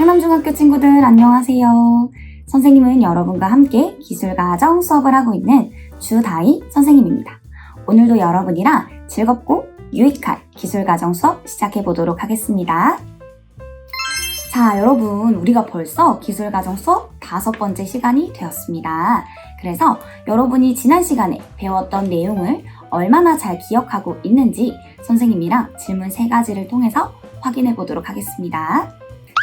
상남중학교 친구들 안녕하세요. 선생님은 여러분과 함께 기술가정 수업을 하고 있는 주다희 선생님입니다. 오늘도 여러분이랑 즐겁고 유익한 기술가정 수업 시작해 보도록 하겠습니다. 자, 여러분, 우리가 벌써 기술가정 수업 5번째 시간이 되었습니다. 그래서 여러분이 지난 시간에 배웠던 내용을 얼마나 잘 기억하고 있는지 선생님이랑 질문 3가지를 통해서 확인해 보도록 하겠습니다.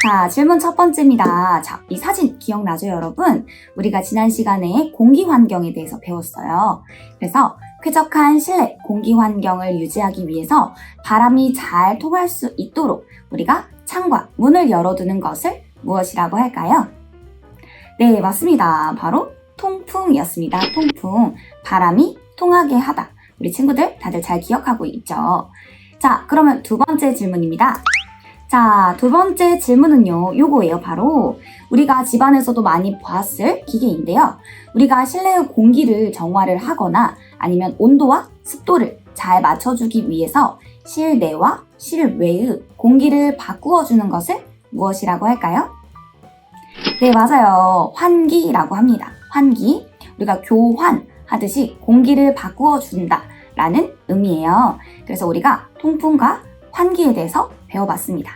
자, 질문 첫 번째입니다. 자, 이 사진 기억나죠, 여러분? 우리가 지난 시간에 공기 환경에 대해서 배웠어요. 그래서 쾌적한 실내 공기 환경을 유지하기 위해서 바람이 잘 통할 수 있도록 우리가 창과 문을 열어두는 것을 무엇이라고 할까요? 네, 맞습니다. 바로 통풍이었습니다. 통풍. 바람이 통하게 하다. 우리 친구들 다들 잘 기억하고 있죠? 자, 그러면 두 번째 질문입니다. 자, 두 번째 질문은요, 요거예요. 바로 우리가 집안에서도 많이 봤을 기계인데요. 우리가 실내의 공기를 정화를 하거나 아니면 온도와 습도를 잘 맞춰주기 위해서 실내와 실외의 공기를 바꾸어주는 것을 무엇이라고 할까요? 네, 맞아요. 환기라고 합니다. 환기. 우리가 교환하듯이 공기를 바꾸어준다 라는 의미예요. 그래서 우리가 통풍과 환기에 대해서 배워봤습니다.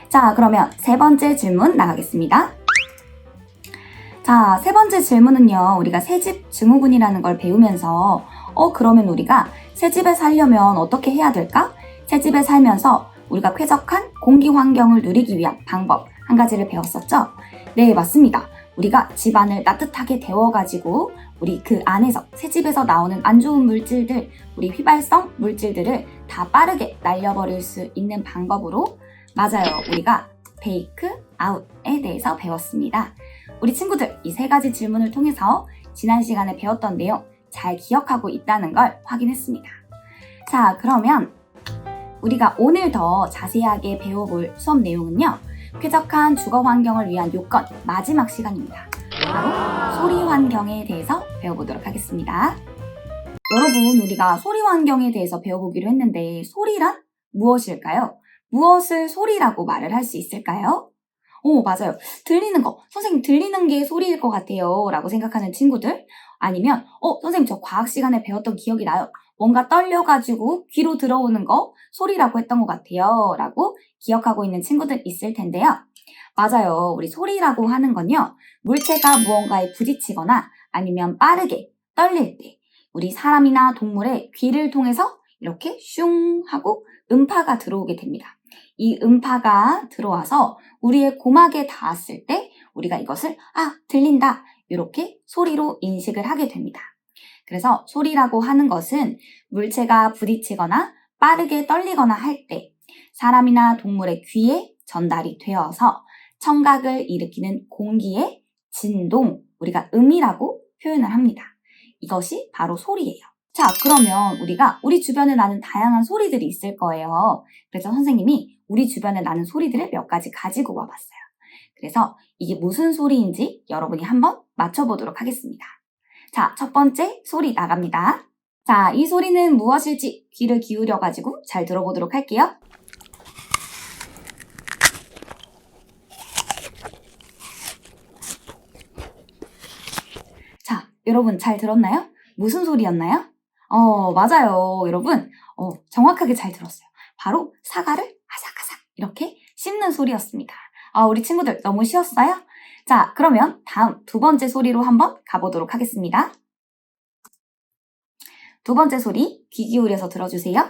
자, 그러면 세 번째 질문 나가겠습니다. 자, 세 번째 질문은요, 우리가 새집 증후군이라는 걸 배우면서 그러면 우리가 새집에 살려면 어떻게 해야 될까? 새집에 살면서 우리가 쾌적한 공기 환경을 누리기 위한 방법 한 가지를 배웠었죠? 네, 맞습니다. 우리가 집안을 따뜻하게 데워가지고 우리 그 안에서 새집에서 나오는 안 좋은 물질들, 우리 휘발성 물질들을 다 빠르게 날려버릴 수 있는 방법으로 맞아요. 우리가 베이크 아웃에 대해서 배웠습니다. 우리 친구들 이 3가지 질문을 통해서 지난 시간에 배웠던 내용 잘 기억하고 있다는 걸 확인했습니다. 자, 그러면 우리가 오늘 더 자세하게 배워볼 수업 내용은요. 쾌적한 주거 환경을 위한 요건 마지막 시간입니다. 바로 소리 환경에 대해서 배워보도록 하겠습니다. 여러분, 우리가 소리 환경에 대해서 배워보기로 했는데 소리란 무엇일까요? 무엇을 소리라고 말을 할 수 있을까요? 오, 맞아요. 들리는 거. 선생님, 들리는 게 소리일 것 같아요. 라고 생각하는 친구들. 아니면, 선생님, 저 과학 시간에 배웠던 기억이 나요. 뭔가 떨려가지고 귀로 들어오는 거 소리라고 했던 것 같아요. 라고 기억하고 있는 친구들 있을 텐데요. 맞아요. 우리 소리라고 하는 건요. 물체가 무언가에 부딪히거나 아니면 빠르게 떨릴 때 우리 사람이나 동물의 귀를 통해서 이렇게 슝 하고 음파가 들어오게 됩니다. 이 음파가 들어와서 우리의 고막에 닿았을 때 우리가 이것을 들린다 이렇게 소리로 인식을 하게 됩니다. 그래서 소리라고 하는 것은 물체가 부딪히거나 빠르게 떨리거나 할 때 사람이나 동물의 귀에 전달이 되어서 청각을 일으키는 공기의 진동, 우리가 음이라고 표현을 합니다. 이것이 바로 소리예요. 자, 그러면 우리가 우리 주변에 나는 다양한 소리들이 있을 거예요. 그래서 선생님이 우리 주변에 나는 소리들을 몇 가지 가지고 와봤어요. 그래서 이게 무슨 소리인지 여러분이 한번 맞춰보도록 하겠습니다. 자, 첫 번째 소리 나갑니다. 자, 이 소리는 무엇일지 귀를 기울여가지고 잘 들어보도록 할게요. 자, 여러분 잘 들었나요? 무슨 소리였나요? 맞아요. 여러분, 정확하게 잘 들었어요. 바로 사과를 아삭아삭 이렇게 씹는 소리였습니다. 우리 친구들 너무 쉬웠어요? 자, 그러면 다음 두 번째 소리로 한번 가보도록 하겠습니다. 두 번째 소리 귀 기울여서 들어주세요.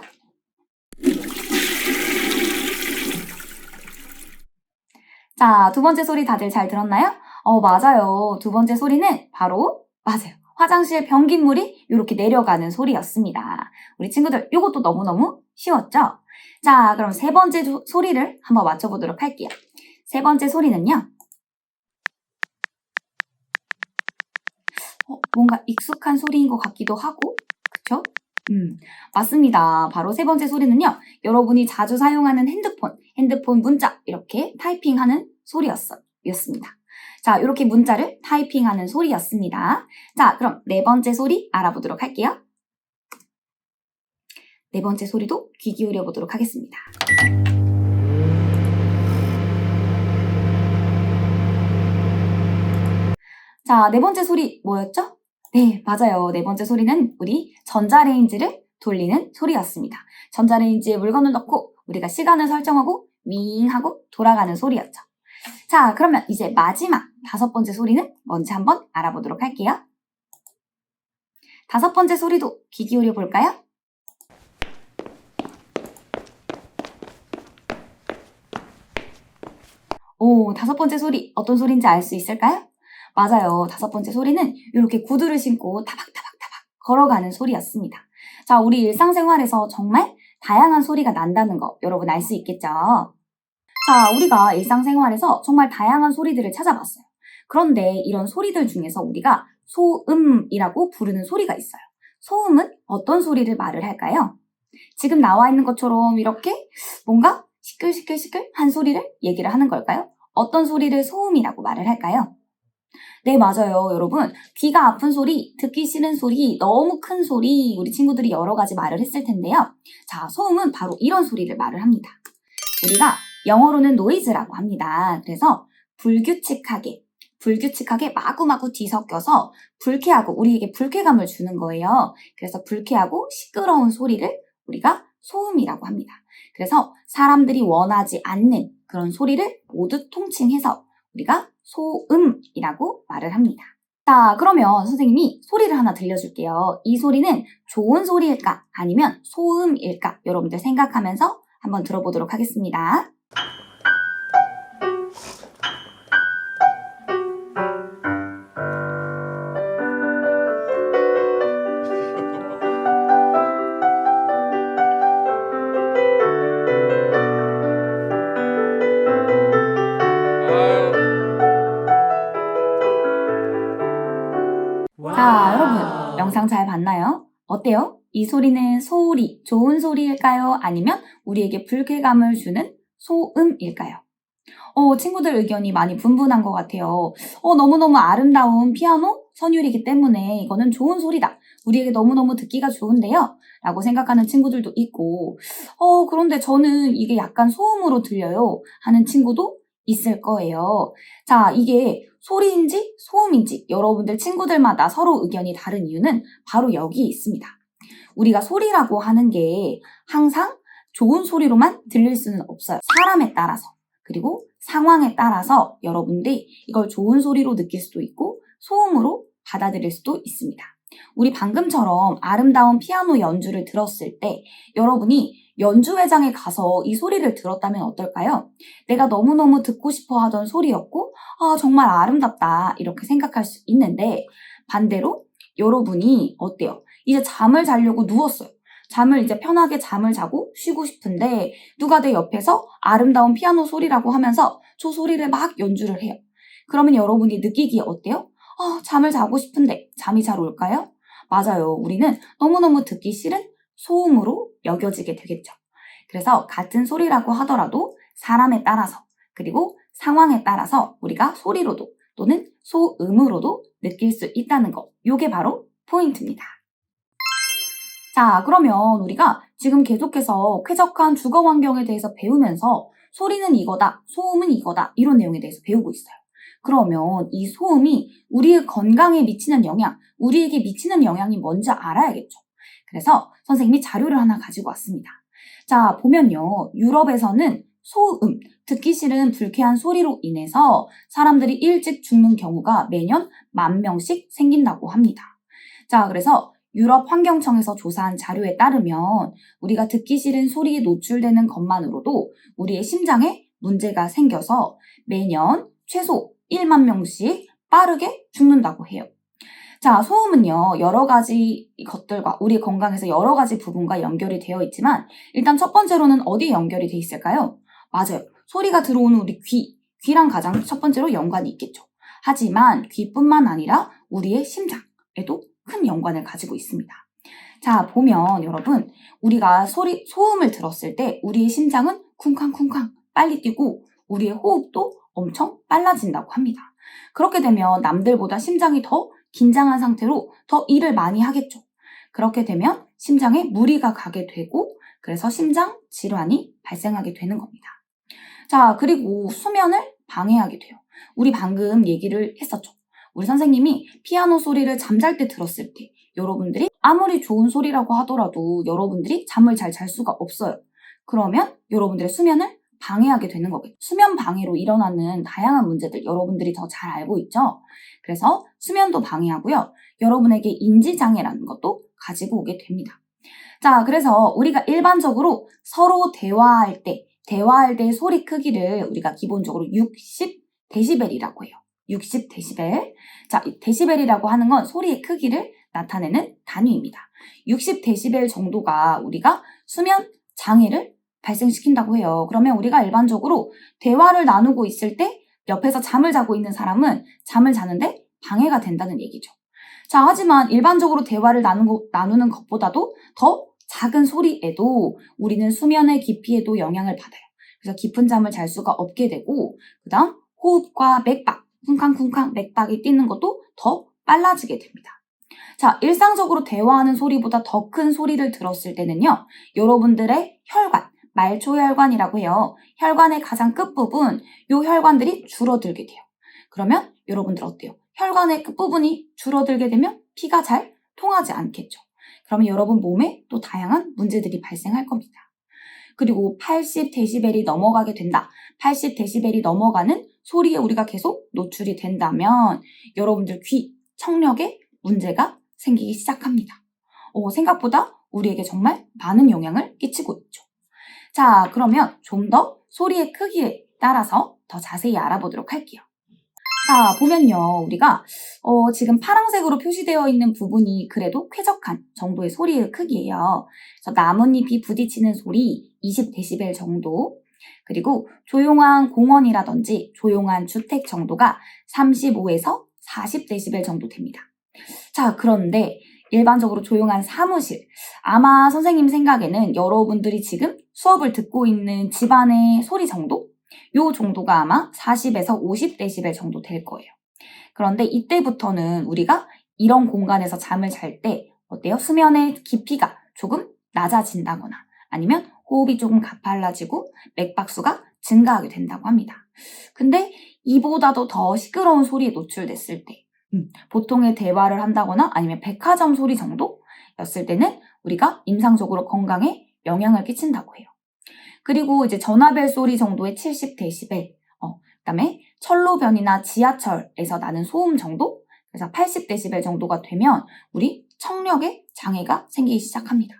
자, 두 번째 소리 다들 잘 들었나요? 맞아요. 두 번째 소리는 바로 맞아요. 화장실 변기물이 이렇게 내려가는 소리였습니다. 우리 친구들 이것도 너무너무 쉬웠죠? 자, 그럼 세 번째 소리를 한번 맞춰보도록 할게요. 세 번째 소리는요. 뭔가 익숙한 소리인 것 같기도 하고, 그쵸? 맞습니다. 바로 세 번째 소리는요. 여러분이 자주 사용하는 핸드폰 문자 이렇게 타이핑하는 소리였습니다. 자, 이렇게 문자를 타이핑하는 소리였습니다. 자, 그럼 네 번째 소리 알아보도록 할게요. 네 번째 소리도 귀 기울여 보도록 하겠습니다. 자, 네 번째 소리 뭐였죠? 네, 맞아요. 네 번째 소리는 우리 전자레인지를 돌리는 소리였습니다. 전자레인지에 물건을 넣고 우리가 시간을 설정하고 윙 하고 돌아가는 소리였죠. 자, 그러면 이제 마지막 다섯 번째 소리는 뭔지 한번 알아보도록 할게요. 다섯 번째 소리도 귀 기울여 볼까요? 오, 다섯 번째 소리 어떤 소리인지 알 수 있을까요? 맞아요. 다섯 번째 소리는 이렇게 구두를 신고 타박타박타박 걸어가는 소리였습니다. 자, 우리 일상생활에서 정말 다양한 소리가 난다는 거 여러분 알 수 있겠죠? 자, 우리가 일상생활에서 정말 다양한 소리들을 찾아봤어요. 그런데 이런 소리들 중에서 우리가 소음이라고 부르는 소리가 있어요. 소음은 어떤 소리를 말을 할까요? 지금 나와 있는 것처럼 이렇게 뭔가 시끌시끌시끌한 소리를 얘기를 하는 걸까요? 어떤 소리를 소음이라고 말을 할까요? 네, 맞아요. 여러분, 귀가 아픈 소리, 듣기 싫은 소리, 너무 큰 소리, 우리 친구들이 여러 가지 말을 했을 텐데요. 자, 소음은 바로 이런 소리를 말을 합니다. 우리가 영어로는 noise라고 합니다. 그래서 불규칙하게 마구마구 뒤섞여서 불쾌하고 우리에게 불쾌감을 주는 거예요. 그래서 불쾌하고 시끄러운 소리를 우리가 소음이라고 합니다. 그래서 사람들이 원하지 않는 그런 소리를 모두 통칭해서 우리가 소음이라고 말을 합니다. 자, 그러면 선생님이 소리를 하나 들려줄게요. 이 소리는 좋은 소리일까? 아니면 소음일까? 여러분들 생각하면서 한번 들어보도록 하겠습니다. 자, 여러분, 영상 잘 봤나요? 어때요? 이 소리는 소리, 좋은 소리일까요? 아니면 우리에게 불쾌감을 주는 소음일까요? 친구들 의견이 많이 분분한 것 같아요. 너무너무 아름다운 피아노 선율이기 때문에 이거는 좋은 소리다. 우리에게 너무너무 듣기가 좋은데요. 라고 생각하는 친구들도 있고, 그런데 저는 이게 약간 소음으로 들려요. 하는 친구도 있을 거예요. 자, 이게 소리인지 소음인지 여러분들 친구들마다 서로 의견이 다른 이유는 바로 여기에 있습니다. 우리가 소리라고 하는 게 항상 좋은 소리로만 들릴 수는 없어요. 사람에 따라서. 그리고 상황에 따라서 여러분들이 이걸 좋은 소리로 느낄 수도 있고 소음으로 받아들일 수도 있습니다. 우리 방금처럼 아름다운 피아노 연주를 들었을 때 여러분이 연주회장에 가서 이 소리를 들었다면 어떨까요? 내가 너무너무 듣고 싶어 하던 소리였고 정말 아름답다 이렇게 생각할 수 있는데 반대로 여러분이 어때요? 이제 잠을 자려고 누웠어요. 잠을 이제 편하게 잠을 자고 쉬고 싶은데 누가 내 옆에서 아름다운 피아노 소리라고 하면서 저 소리를 막 연주를 해요. 그러면 여러분이 느끼기에 어때요? 잠을 자고 싶은데 잠이 잘 올까요? 맞아요. 우리는 너무너무 듣기 싫은 소음으로 여겨지게 되겠죠. 그래서 같은 소리라고 하더라도 사람에 따라서 그리고 상황에 따라서 우리가 소리로도 또는 소음으로도 느낄 수 있다는 거. 이게 바로 포인트입니다. 자, 그러면 우리가 지금 계속해서 쾌적한 주거 환경에 대해서 배우면서 소리는 이거다, 소음은 이거다 이런 내용에 대해서 배우고 있어요. 그러면 이 소음이 우리의 건강에 미치는 영향, 우리에게 미치는 영향이 뭔지 알아야겠죠. 그래서 선생님이 자료를 하나 가지고 왔습니다. 자, 보면요. 유럽에서는 소음, 듣기 싫은 불쾌한 소리로 인해서 사람들이 일찍 죽는 경우가 매년 10,000명씩 생긴다고 합니다. 자, 그래서 유럽 환경청에서 조사한 자료에 따르면 우리가 듣기 싫은 소리에 노출되는 것만으로도 우리의 심장에 문제가 생겨서 매년 최소 1만 명씩 빠르게 죽는다고 해요. 자, 소음은요, 여러 가지 것들과 우리 건강에서 여러 가지 부분과 연결이 되어 있지만 일단 첫 번째로는 어디에 연결이 돼 있을까요? 맞아요. 소리가 들어오는 우리 귀랑 가장 첫 번째로 연관이 있겠죠. 하지만 귀뿐만 아니라 우리의 심장에도 큰 연관을 가지고 있습니다. 자, 보면 여러분, 우리가 소음을 들었을 때 우리의 심장은 쿵쾅쿵쾅 빨리 뛰고 우리의 호흡도 엄청 빨라진다고 합니다. 그렇게 되면 남들보다 심장이 더 긴장한 상태로 더 일을 많이 하겠죠. 그렇게 되면 심장에 무리가 가게 되고 그래서 심장 질환이 발생하게 되는 겁니다. 자, 그리고 수면을 방해하게 돼요. 우리 방금 얘기를 했었죠. 우리 선생님이 피아노 소리를 잠잘 때 들었을 때 여러분들이 아무리 좋은 소리라고 하더라도 여러분들이 잠을 잘 잘 수가 없어요. 그러면 여러분들의 수면을 방해하게 되는 거겠죠. 수면 방해로 일어나는 다양한 문제들 여러분들이 더 잘 알고 있죠? 그래서 수면도 방해하고요. 여러분에게 인지장애라는 것도 가지고 오게 됩니다. 자, 그래서 우리가 일반적으로 서로 대화할 때 소리 크기를 우리가 기본적으로 60데시벨이라고 해요. 60데시벨. 자, 데시벨이라고 하는 건 소리의 크기를 나타내는 단위입니다. 60데시벨 정도가 우리가 수면 장애를 발생시킨다고 해요. 그러면 우리가 일반적으로 대화를 나누고 있을 때 옆에서 잠을 자고 있는 사람은 잠을 자는데 방해가 된다는 얘기죠. 자, 하지만 일반적으로 대화를 나누는 것보다도 더 작은 소리에도 우리는 수면의 깊이에도 영향을 받아요. 그래서 깊은 잠을 잘 수가 없게 되고, 그 다음 호흡과 맥박, 쿵쾅쿵쾅 맥박이 뛰는 것도 더 빨라지게 됩니다. 자, 일상적으로 대화하는 소리보다 더 큰 소리를 들었을 때는요, 여러분들의 혈관, 말초혈관이라고 해요. 혈관의 가장 끝부분, 요 혈관들이 줄어들게 돼요. 그러면 여러분들 어때요? 혈관의 끝부분이 줄어들게 되면 피가 잘 통하지 않겠죠. 그러면 여러분 몸에 또 다양한 문제들이 발생할 겁니다. 그리고 80데시벨이 넘어가게 된다. 80데시벨이 넘어가는 소리에 우리가 계속 노출이 된다면 여러분들 귀, 청력에 문제가 생기기 시작합니다. 생각보다 우리에게 정말 많은 영향을 끼치고 있죠. 자, 그러면 좀 더 소리의 크기에 따라서 더 자세히 알아보도록 할게요. 자, 보면요. 우리가 지금 파란색으로 표시되어 있는 부분이 그래도 쾌적한 정도의 소리의 크기예요. 그래서 나뭇잎이 부딪히는 소리 20데시벨 정도, 그리고 조용한 공원이라든지 조용한 주택 정도가 35에서 40데시벨 정도 됩니다. 자, 그런데 일반적으로 조용한 사무실, 아마 선생님 생각에는 여러분들이 지금 수업을 듣고 있는 집안의 소리 정도? 요 정도가 아마 40에서 50데시벨 정도 될 거예요. 그런데 이때부터는 우리가 이런 공간에서 잠을 잘 때 어때요? 수면의 깊이가 조금 낮아진다거나 아니면 호흡이 조금 가팔라지고 맥박수가 증가하게 된다고 합니다. 근데 이보다도 더 시끄러운 소리에 노출됐을 때 보통의 대화를 한다거나 아니면 백화점 소리 정도였을 때는 우리가 임상적으로 건강에 영향을 끼친다고 해요. 그리고 이제 전화벨 소리 정도의 70데시벨, 그다음에 철로변이나 지하철에서 나는 소음 정도, 그래서 80데시벨 정도가 되면 우리 청력에 장애가 생기기 시작합니다.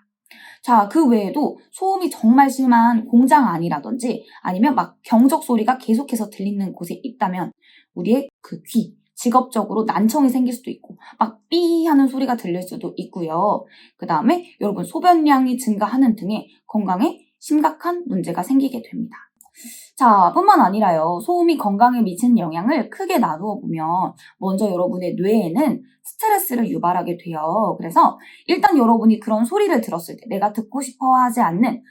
자, 그 외에도 소음이 정말 심한 공장 안이라든지 아니면 막 경적 소리가 계속해서 들리는 곳에 있다면 우리의 그 귀, 직업적으로 난청이 생길 수도 있고 막 삐 하는 소리가 들릴 수도 있고요. 그 다음에 여러분 소변량이 증가하는 등의 건강에 심각한 문제가 생기게 됩니다. 자, 뿐만 아니라요. 소음이 건강에 미치는 영향을 크게 나누어 보면 먼저 여러분의 뇌에는 스트레스를 유발하게 돼요. 그래서 일단 여러분이 그런 소리를 들었을 때 내가 듣고 싶어 하지 않는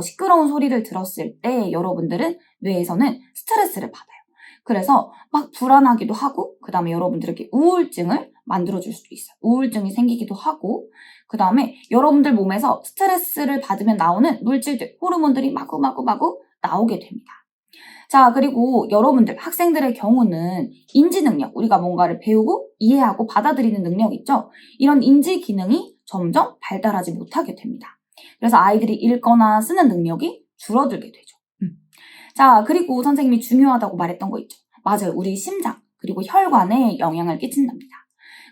시끄러운 소리를 들었을 때 여러분들은 뇌에서는 스트레스를 받아요. 그래서 막 불안하기도 하고 그 다음에 여러분들에게 우울증을 만들어줄 수도 있어요. 우울증이 생기기도 하고 그 다음에 여러분들 몸에서 스트레스를 받으면 나오는 물질들, 호르몬들이 마구마구 나오게 됩니다. 자, 그리고 여러분들, 학생들의 경우는 인지 능력, 우리가 뭔가를 배우고 이해하고 받아들이는 능력 있죠? 이런 인지 기능이 점점 발달하지 못하게 됩니다. 그래서 아이들이 읽거나 쓰는 능력이 줄어들게 되죠. 자, 그리고 선생님이 중요하다고 말했던 거 있죠? 맞아요. 우리 심장, 그리고 혈관에 영향을 끼친답니다.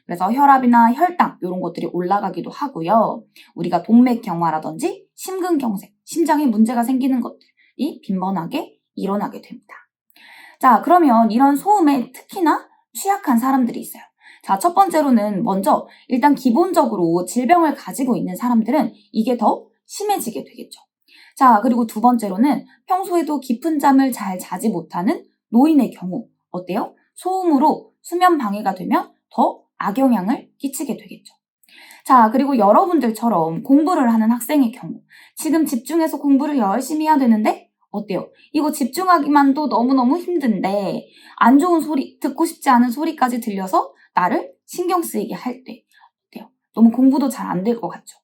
그래서 혈압이나 혈당 이런 것들이 올라가기도 하고요. 우리가 동맥경화라든지 심근경색, 심장에 문제가 생기는 것들이 빈번하게 일어나게 됩니다. 자, 그러면 이런 소음에 특히나 취약한 사람들이 있어요. 자, 첫 번째로는 먼저 일단 기본적으로 질병을 가지고 있는 사람들은 이게 더 심해지게 되겠죠. 자, 그리고 두 번째로는 평소에도 깊은 잠을 잘 자지 못하는 노인의 경우 어때요? 소음으로 수면 방해가 되면 더 악영향을 끼치게 되겠죠. 자, 그리고 여러분들처럼 공부를 하는 학생의 경우 지금 집중해서 공부를 열심히 해야 되는데 어때요? 이거 집중하기만도 너무너무 힘든데 안 좋은 소리, 듣고 싶지 않은 소리까지 들려서 나를 신경 쓰이게 할 때 어때요? 너무 공부도 잘 안 될 것 같죠?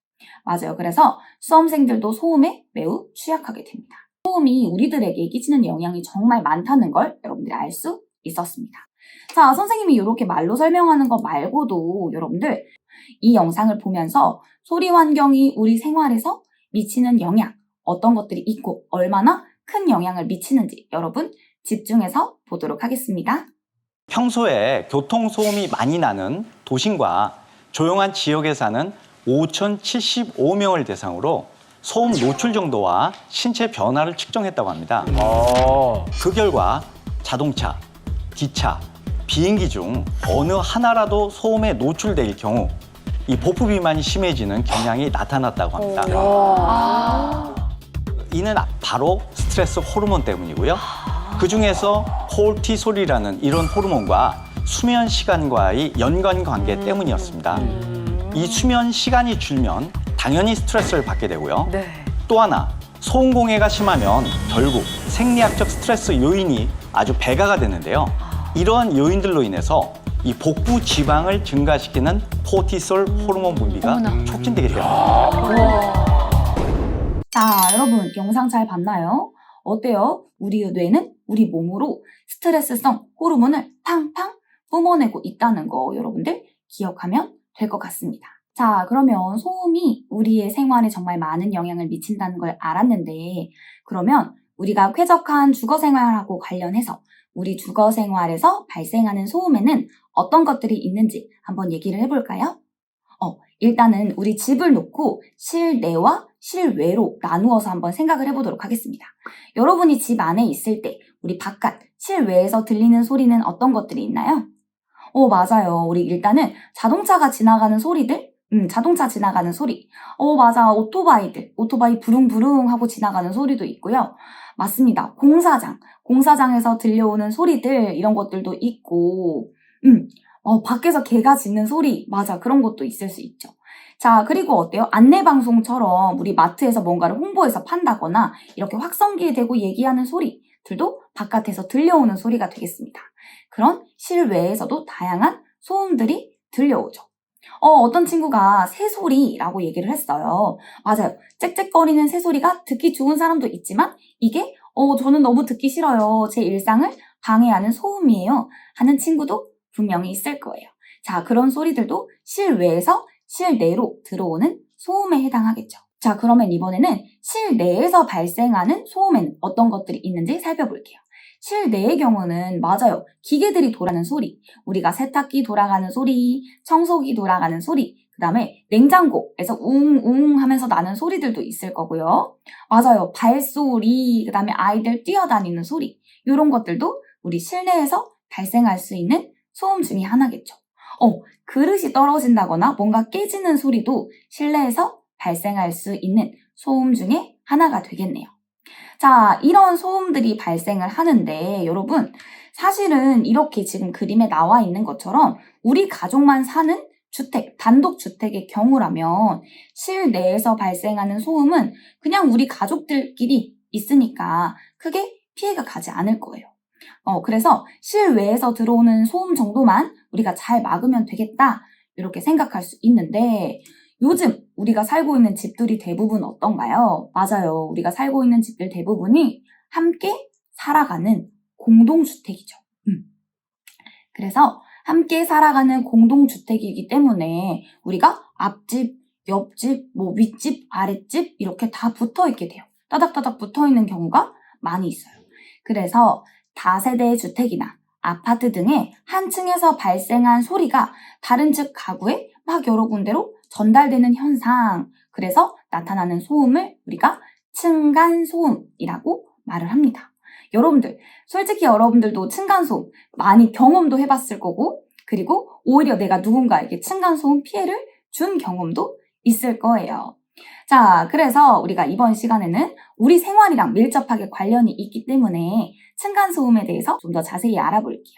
맞아요. 그래서 수험생들도 소음에 매우 취약하게 됩니다. 소음이 우리들에게 끼치는 영향이 정말 많다는 걸 여러분들이 알 수 있었습니다. 자, 선생님이 이렇게 말로 설명하는 거 말고도 여러분들 이 영상을 보면서 소리 환경이 우리 생활에서 미치는 영향, 어떤 것들이 있고 얼마나 큰 영향을 미치는지 여러분 집중해서 보도록 하겠습니다. 평소에 교통소음이 많이 나는 도심과 조용한 지역에 사는 5,075명을 대상으로 소음 노출 정도와 신체 변화를 측정했다고 합니다. 그 결과 자동차, 기차, 비행기 중 어느 하나라도 소음에 노출될 경우 이 보프 비만이 심해지는 경향이 나타났다고 합니다. 이는 바로 스트레스 호르몬 때문이고요. 그중에서 코르티솔이라는 이런 호르몬과 수면 시간과의 연관관계 때문이었습니다. 이 수면 시간이 줄면 당연히 스트레스를 받게 되고요. 또 하나, 소음 공해가 심하면 결국 생리학적 스트레스 요인이 아주 배가가 되는데요. 이러한 요인들로 인해서 이 복부 지방을 증가시키는 코르티솔 호르몬 분비가 촉진되게 됩니다. 자, 여러분 영상 잘 봤나요? 어때요? 우리 뇌는 우리 몸으로 스트레스성 호르몬을 팡팡 뿜어내고 있다는 거 여러분들 기억하면 될 것 같습니다. 자, 그러면 소음이 우리의 생활에 정말 많은 영향을 미친다는 걸 알았는데 그러면 우리가 쾌적한 주거 생활하고 관련해서 우리 주거 생활에서 발생하는 소음에는 어떤 것들이 있는지 한번 얘기를 해볼까요? 일단은 우리 집을 놓고 실내와 실외로 나누어서 한번 생각을 해보도록 하겠습니다. 여러분이 집 안에 있을 때 우리 바깥 실외에서 들리는 소리는 어떤 것들이 있나요? 맞아요. 우리 일단은 자동차가 지나가는 소리들, 자동차 지나가는 소리. 맞아. 오토바이 부릉부릉 하고 지나가는 소리도 있고요. 맞습니다. 공사장에서 들려오는 소리들, 이런 것들도 있고, 밖에서 개가 짖는 소리, 맞아. 그런 것도 있을 수 있죠. 자, 그리고 어때요? 안내방송처럼 우리 마트에서 뭔가를 홍보해서 판다거나 이렇게 확성기에 대고 얘기하는 소리들도 바깥에서 들려오는 소리가 되겠습니다. 그런 실외에서도 다양한 소음들이 들려오죠. 어떤 친구가 새소리라고 얘기를 했어요. 맞아요. 짹짹거리는 새소리가 듣기 좋은 사람도 있지만 이게 저는 너무 듣기 싫어요. 제 일상을 방해하는 소음이에요. 하는 친구도 분명히 있을 거예요. 자, 그런 소리들도 실외에서 실내로 들어오는 소음에 해당하겠죠. 자, 그러면 이번에는 실내에서 발생하는 소음에는 어떤 것들이 있는지 살펴볼게요. 실내의 경우는 맞아요. 기계들이 돌아가는 소리, 우리가 세탁기 돌아가는 소리, 청소기 돌아가는 소리, 그 다음에 냉장고에서 웅웅 하면서 나는 소리들도 있을 거고요. 맞아요. 발소리, 그 다음에 아이들 뛰어다니는 소리, 이런 것들도 우리 실내에서 발생할 수 있는 소음 중에 하나겠죠. 그릇이 떨어진다거나 뭔가 깨지는 소리도 실내에서 발생할 수 있는 소음 중에 하나가 되겠네요. 자, 이런 소음들이 발생을 하는데 여러분 사실은 이렇게 지금 그림에 나와 있는 것처럼 우리 가족만 사는 주택, 단독주택의 경우라면 실내에서 발생하는 소음은 그냥 우리 가족들끼리 있으니까 크게 피해가 가지 않을 거예요. 그래서 실외에서 들어오는 소음 정도만 우리가 잘 막으면 되겠다 이렇게 생각할 수 있는데 요즘 우리가 살고 있는 집들이 대부분 어떤가요? 맞아요. 우리가 살고 있는 집들 대부분이 함께 살아가는 공동주택이죠. 그래서 함께 살아가는 공동주택이기 때문에 우리가 앞집, 옆집, 윗집, 아랫집 이렇게 다 붙어 있게 돼요. 따닥따닥 붙어 있는 경우가 많이 있어요. 그래서 다세대 주택이나 아파트 등의 한 층에서 발생한 소리가 다른 집 가구에 막 여러 군데로 전달되는 현상, 그래서 나타나는 소음을 우리가 층간소음이라고 말을 합니다. 여러분들, 솔직히 여러분들도 층간소음 많이 경험도 해봤을 거고 그리고 오히려 내가 누군가에게 층간소음 피해를 준 경험도 있을 거예요. 자, 그래서 우리가 이번 시간에는 우리 생활이랑 밀접하게 관련이 있기 때문에 층간소음에 대해서 좀 더 자세히 알아볼게요.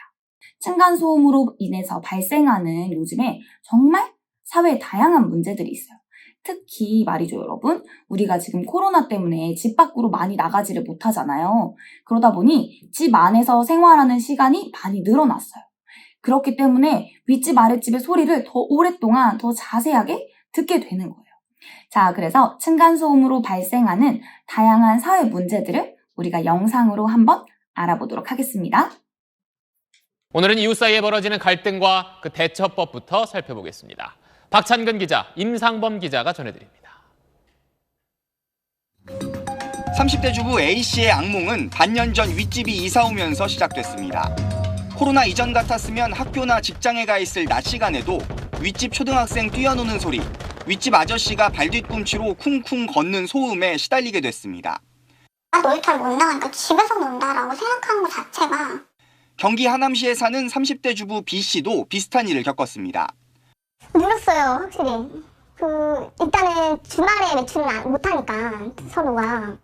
층간소음으로 인해서 발생하는 요즘에 정말 사회에 다양한 문제들이 있어요. 특히 말이죠, 여러분. 우리가 지금 코로나 때문에 집 밖으로 많이 나가지를 못하잖아요. 그러다 보니 집 안에서 생활하는 시간이 많이 늘어났어요. 그렇기 때문에 윗집, 아랫집의 소리를 더 오랫동안 더 자세하게 듣게 되는 거예요. 자, 그래서 층간소음으로 발생하는 다양한 사회 문제들을 우리가 영상으로 한번 알아보도록 하겠습니다. 오늘은 이웃 사이에 벌어지는 갈등과 그 대처법부터 살펴보겠습니다. 박찬근 기자, 임상범 기자가 전해드립니다. 30대 주부 A씨의 악몽은 반년 전 윗집이 이사 오면서 시작됐습니다. 코로나 이전 같았으면 학교나 직장에 가 있을 낮 시간에도 윗집 초등학생 뛰어노는 소리, 윗집 아저씨가 발뒤꿈치로 쿵쿵 걷는 소음에 시달리게 됐습니다. 놀이터를 못 나가니까 집에서 논다라고 생각하는 것 자체가. 경기 하남시에 사는 30대 주부 B씨도 비슷한 일을 겪었습니다. 늘었어요, 확실히. 일단은 주말에 외출은 못하니까 서로가.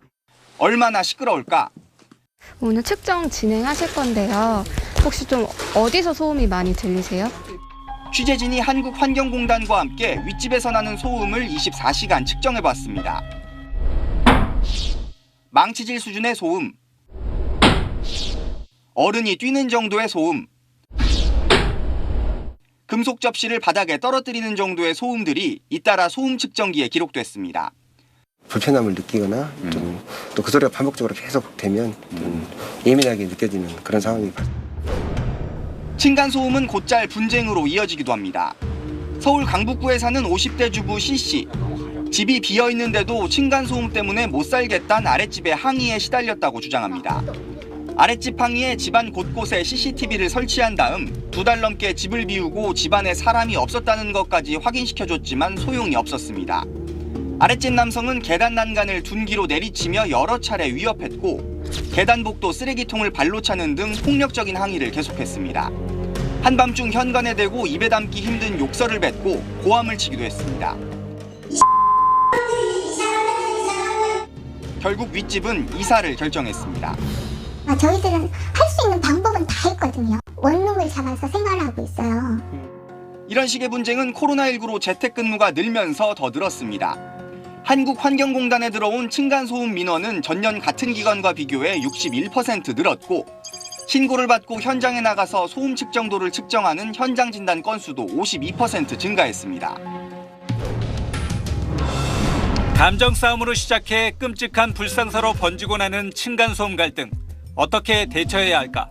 얼마나 시끄러울까? 오늘 측정 진행하실 건데요. 혹시 좀 어디서 소음이 많이 들리세요? 취재진이 한국환경공단과 함께 윗집에서 나는 소음을 24시간 측정해봤습니다. 망치질 수준의 소음, 어른이 뛰는 정도의 소음, 금속 접시를 바닥에 떨어뜨리는 정도의 소음들이 잇따라 소음 측정기에 기록됐습니다. 불편함을 느끼거나 좀 또 그 소리가 반복적으로 계속 되면 좀 예민하게 느껴지는 그런 상황이 층간소음은 곧잘 분쟁으로 이어지기도 합니다. 서울 강북구에 사는 50대 주부 C씨. 집이 비어있는데도 층간소음 때문에 못 살겠다는 아랫집의 항의에 시달렸다고 주장합니다. 아랫집 항의에 집안 곳곳에 CCTV를 설치한 다음 2달 넘게 집을 비우고 집안에 사람이 없었다는 것까지 확인시켜줬지만 소용이 없었습니다. 아랫집 남성은 계단 난간을 둔기로 내리치며 여러 차례 위협했고 계단복도 쓰레기통을 발로 차는 등 폭력적인 항의를 계속했습니다. 한밤중 현관에 대고 입에 담기 힘든 욕설을 뱉고 고함을 치기도 했습니다. 결국 윗집은 이사를 결정했습니다. 저희들은 할 수 있는 방법은 다 했거든요. 원룸을 잡아서 생활을 하고 있어요. 이런 식의 분쟁은 코로나19로 재택근무가 늘면서 더 늘었습니다. 한국환경공단에 들어온 층간소음 민원은 전년 같은 기간과 비교해 61% 늘었고 신고를 받고 현장에 나가서 소음 측정도를 측정하는 현장 진단 건수도 52% 증가했습니다. 감정 싸움으로 시작해 끔찍한 불상사로 번지고 나는 층간소음 갈등. 어떻게 대처해야 할까?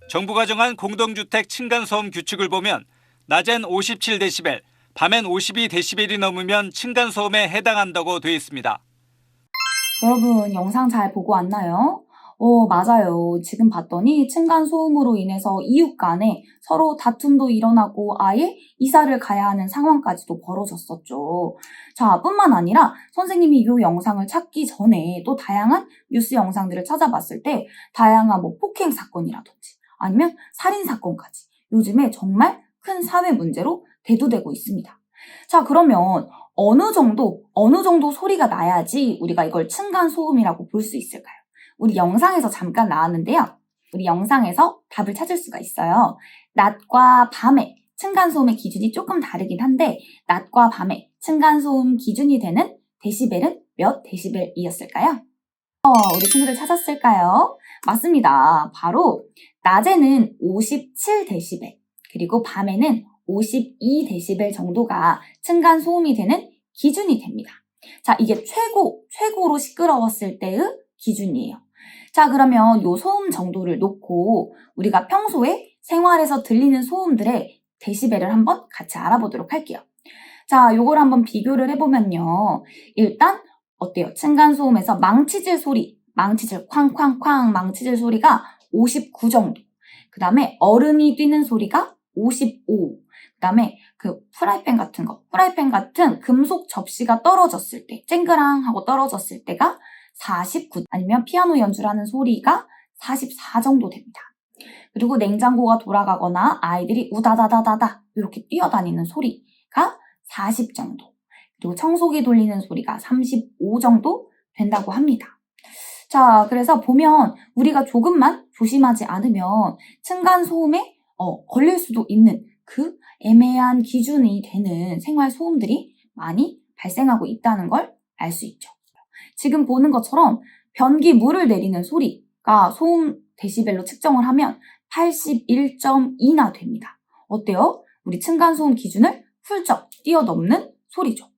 정부가 정한 공동주택 층간소음 규칙을 보면 낮엔 57데시벨, 밤엔 52데시벨이 넘으면 층간소음에 해당한다고 되어 있습니다. 여러분 영상 잘 보고 왔나요? 맞아요. 지금 봤더니 층간소음으로 인해서 이웃 간에 서로 다툼도 일어나고 아예 이사를 가야 하는 상황까지도 벌어졌었죠. 자, 뿐만 아니라 선생님이 이 영상을 찾기 전에 또 다양한 뉴스 영상들을 찾아봤을 때 다양한 폭행 사건이라든지 아니면 살인 사건까지 요즘에 정말 큰 사회 문제로 대두되고 있습니다. 자, 그러면 어느 정도 소리가 나야지 우리가 이걸 층간소음이라고 볼 수 있을까요? 우리 영상에서 잠깐 나왔는데요. 우리 영상에서 답을 찾을 수가 있어요. 낮과 밤에 층간소음의 기준이 조금 다르긴 한데 낮과 밤에 층간소음 기준이 되는 데시벨은 몇 데시벨이었을까요? 우리 친구들 찾았을까요? 맞습니다. 바로 낮에는 57데시벨 그리고 밤에는 52데시벨 정도가 층간소음이 되는 기준이 됩니다. 자, 이게 최고로 시끄러웠을 때의 기준이에요. 자, 그러면 이 소음 정도를 놓고 우리가 평소에 생활에서 들리는 소음들의 데시벨을 한번 같이 알아보도록 할게요. 자, 요걸 한번 비교를 해보면요. 일단 어때요? 층간소음에서 망치질 소리, 망치질 쾅쾅쾅 망치질 소리가 59 정도. 그 다음에 어른이 뛰는 소리가 55. 그 다음에 프라이팬 같은 금속 접시가 떨어졌을 때, 쨍그랑 하고 떨어졌을 때가 49, 아니면 피아노 연주라는 소리가 44 정도 됩니다. 그리고 냉장고가 돌아가거나 아이들이 우다다다다다 이렇게 뛰어다니는 소리가 40 정도. 그리고 청소기 돌리는 소리가 35 정도 된다고 합니다. 자, 그래서 보면 우리가 조금만 조심하지 않으면 층간소음에 걸릴 수도 있는 그 애매한 기준이 되는 생활 소음들이 많이 발생하고 있다는 걸 알 수 있죠. 지금 보는 것처럼 변기 물을 내리는 소리가 소음 데시벨로 측정을 하면 81.2나 됩니다. 어때요? 우리 층간소음 기준을 훌쩍 뛰어넘는 소리죠.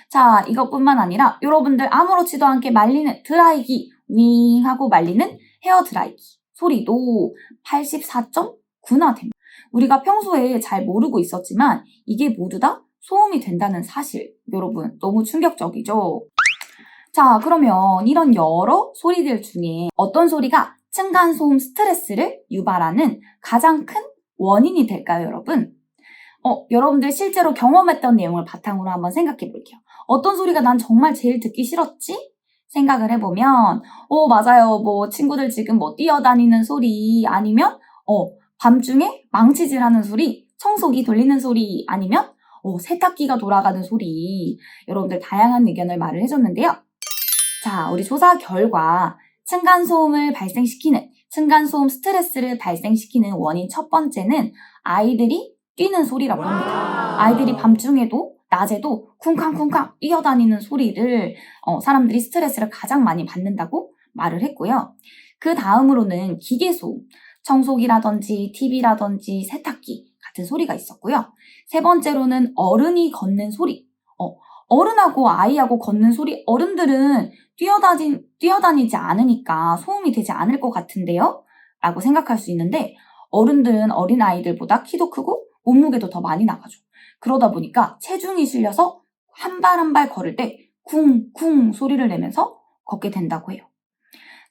자, 이것뿐만 아니라 여러분들 아무렇지도 않게 말리는 드라이기, 윙 하고 말리는 헤어 드라이기 소리도 84.9나 됩니다. 우리가 평소에 잘 모르고 있었지만 이게 모두 다 소음이 된다는 사실, 여러분 너무 충격적이죠? 자, 그러면 이런 여러 소리들 중에 어떤 소리가 층간소음 스트레스를 유발하는 가장 큰 원인이 될까요, 여러분? 여러분들 실제로 경험했던 내용을 바탕으로 한번 생각해 볼게요. 어떤 소리가 난 정말 제일 듣기 싫었지? 생각을 해보면, 맞아요. 뭐, 친구들 지금 뭐 뛰어다니는 소리, 아니면, 밤중에 망치질하는 소리, 청소기 돌리는 소리, 아니면, 세탁기가 돌아가는 소리. 여러분들 다양한 의견을 말을 해줬는데요. 자, 우리 조사 결과, 층간소음을 발생시키는, 층간소음 스트레스를 발생시키는 원인 첫 번째는 아이들이 뛰는 소리라고 합니다. 아이들이 밤중에도 낮에도 쿵쾅쿵쾅 뛰어다니는 소리를 사람들이 스트레스를 가장 많이 받는다고 말을 했고요. 그 다음으로는 기계소음, 청소기라든지 TV라든지 세탁기 같은 소리가 있었고요. 세 번째로는 어른이 걷는 소리. 어른하고 아이하고 걷는 소리, 어른들은 뛰어다니지 않으니까 소음이 되지 않을 것 같은데요? 라고 생각할 수 있는데 어른들은 어린아이들보다 키도 크고 몸무게도 더 많이 나가죠. 그러다 보니까 체중이 실려서 한 발 한 발 걸을 때 쿵쿵 소리를 내면서 걷게 된다고 해요.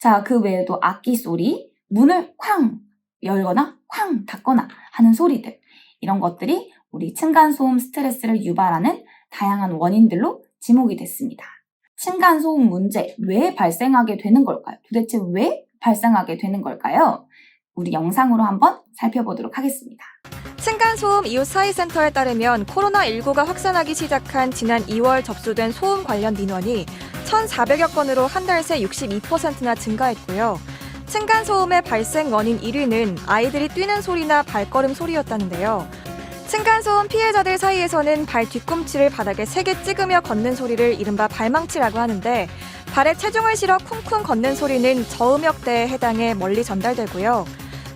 자, 그 외에도 악기 소리, 문을 쾅 열거나 쾅 닫거나 하는 소리들, 이런 것들이 우리 층간소음 스트레스를 유발하는 다양한 원인들로 지목이 됐습니다. 층간소음 문제, 왜 발생하게 되는 걸까요? 도대체 왜 발생하게 되는 걸까요? 우리 영상으로 한번 살펴보도록 하겠습니다. 층간소음 이웃사회센터에 따르면 코로나19가 확산하기 시작한 지난 2월 접수된 소음 관련 민원이 1,400여 건으로 한 달 새 62%나 증가했고요. 층간소음의 발생 원인 1위는 아이들이 뛰는 소리나 발걸음 소리였다는데요. 층간소음 피해자들 사이에서는 발 뒤꿈치를 바닥에 세게 찍으며 걷는 소리를 이른바 발망치라고 하는데, 발에 체중을 실어 쿵쿵 걷는 소리는 저음역대에 해당해 멀리 전달되고요.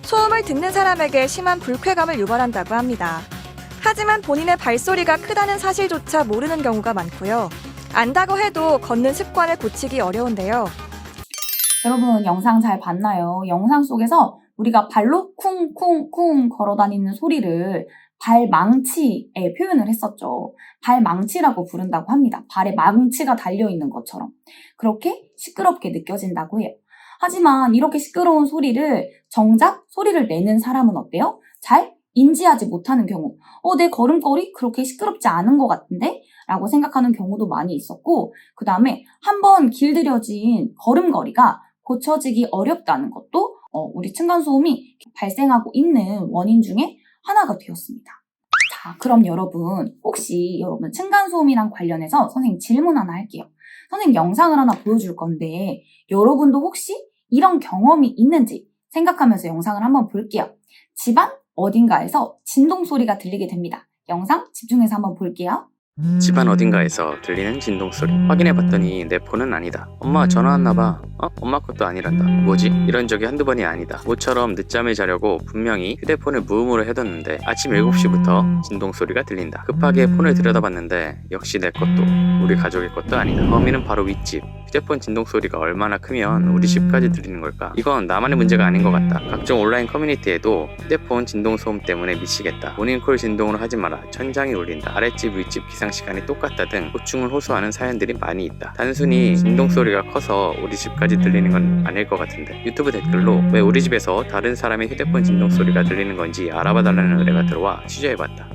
소음을 듣는 사람에게 심한 불쾌감을 유발한다고 합니다. 하지만 본인의 발소리가 크다는 사실조차 모르는 경우가 많고요. 안다고 해도 걷는 습관을 고치기 어려운데요. 여러분 영상 잘 봤나요? 영상 속에서 우리가 발로 쿵쿵쿵 걸어다니는 소리를 발망치에 표현을 했었죠. 발망치라고 부른다고 합니다. 발에 망치가 달려있는 것처럼. 그렇게 시끄럽게 느껴진다고 해요. 하지만 이렇게 시끄러운 소리를 정작 소리를 내는 사람은 어때요? 잘 인지하지 못하는 경우. 내 걸음걸이 그렇게 시끄럽지 않은 것 같은데? 라고 생각하는 경우도 많이 있었고, 그 다음에 한번 길들여진 걸음걸이가 고쳐지기 어렵다는 것도 우리 층간소음이 발생하고 있는 원인 중에 하나가 되었습니다. 자, 그럼 여러분, 혹시 여러분 층간소음이랑 관련해서 선생님 질문 하나 할게요. 선생님 영상을 하나 보여줄 건데 여러분도 혹시 이런 경험이 있는지 생각하면서 영상을 한번 볼게요. 집안 어딘가에서 진동 소리가 들리게 됩니다. 영상 집중해서 한번 볼게요. 집안 어딘가에서 들리는 진동 소리. 확인해봤더니 내 폰은 아니다. 엄마 전화 왔나봐. 엄마 것도 아니란다. 뭐지? 이런 적이 한두 번이 아니다. 모처럼 늦잠을 자려고 분명히 휴대폰을 무음으로 해뒀는데 아침 7시부터 진동 소리가 들린다. 급하게 폰을 들여다봤는데 역시 내 것도 우리 가족의 것도 아니다. 범인은 바로 윗집. 휴대폰 진동 소리가 얼마나 크면 우리 집까지 들리는 걸까? 이건 나만의 문제가 아닌 것 같다. 각종 온라인 커뮤니티에도 휴대폰 진동 소음 때문에 미치겠다, 모닝콜 진동으로 하지 마라, 천장이 울린다, 아랫집 윗집 기상시간이 똑같다 등 고충을 호소하는 사연들이 많이 있다. 단순히 진동 소리가 커서 우리 집까지 들리는 건 아닐 것 같은데 유튜브 댓글로 왜 우리 집에서 다른 사람의 휴대폰 진동 소리가 들리는 건지 알아봐달라는 의뢰가 들어와 취재해봤다.